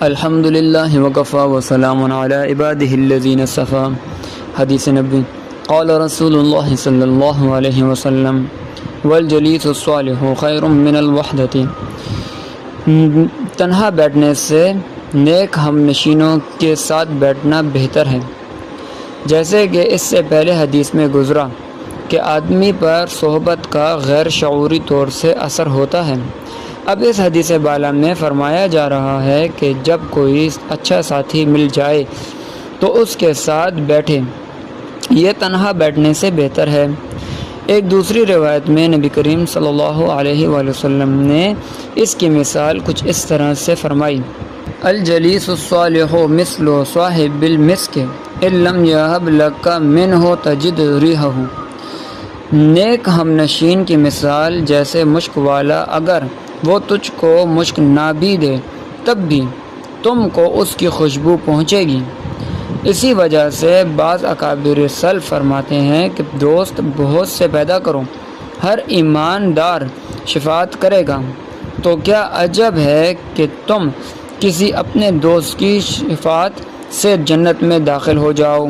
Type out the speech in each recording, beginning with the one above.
الحمد للہ وکفا وسلام علی عبادہ الذین اصطفیٰ۔ حدیث نبی قال رسول اللہ صلی اللہ علیہ وسلم والجلیس الصالح خیر من الوحدۃ، تنہا بیٹھنے سے نیک ہم نشینوں کے ساتھ بیٹھنا بہتر ہے، جیسے کہ اس سے پہلے حدیث میں گزرا کہ آدمی پر صحبت کا غیر شعوری طور سے اثر ہوتا ہے۔ اب اس حدیث بالا میں فرمایا جا رہا ہے کہ جب کوئی اچھا ساتھی مل جائے تو اس کے ساتھ بیٹھے، یہ تنہا بیٹھنے سے بہتر ہے۔ ایک دوسری روایت میں نبی کریم صلی اللہ علیہ وآلہ وسلم نے اس کی مثال کچھ اس طرح سے فرمائی: الجلیس الصالح مثل صاحب المسک ان لم یہب لک منہ تجد ریحہ، نیک ہم نشین کی مثال جیسے مشک والا، اگر وہ تجھ کو مشک نہ بھی دے تب بھی تم کو اس کی خوشبو پہنچے گی۔ اسی وجہ سے بعض اکابر سلف فرماتے ہیں کہ دوست بہت سے پیدا کرو، ہر ایماندار شفاعت کرے گا، تو کیا عجب ہے کہ تم کسی اپنے دوست کی شفاعت سے جنت میں داخل ہو جاؤ۔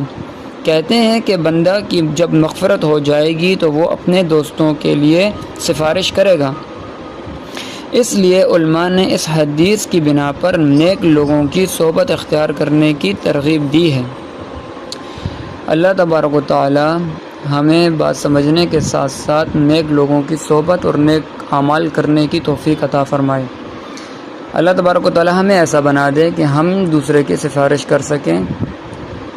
کہتے ہیں کہ بندہ کی جب مغفرت ہو جائے گی تو وہ اپنے دوستوں کے لیے سفارش کرے گا۔ اس لیے علماء نے اس حدیث کی بنا پر نیک لوگوں کی صحبت اختیار کرنے کی ترغیب دی ہے۔ اللہ تبارک و تعالی ہمیں بات سمجھنے کے ساتھ ساتھ نیک لوگوں کی صحبت اور نیک اعمال کرنے کی توفیق عطا فرمائے۔ اللہ تبارک و تعالی ہمیں ایسا بنا دے کہ ہم دوسرے کی سفارش کر سکیں۔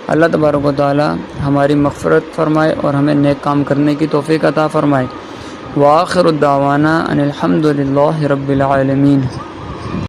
اللہ تبارک و تعالی ہماری مغفرت فرمائے اور ہمیں نیک کام کرنے کی توفیق عطا فرمائے۔ وآخر الدعوانا ان الحمد للہ رب العالمین۔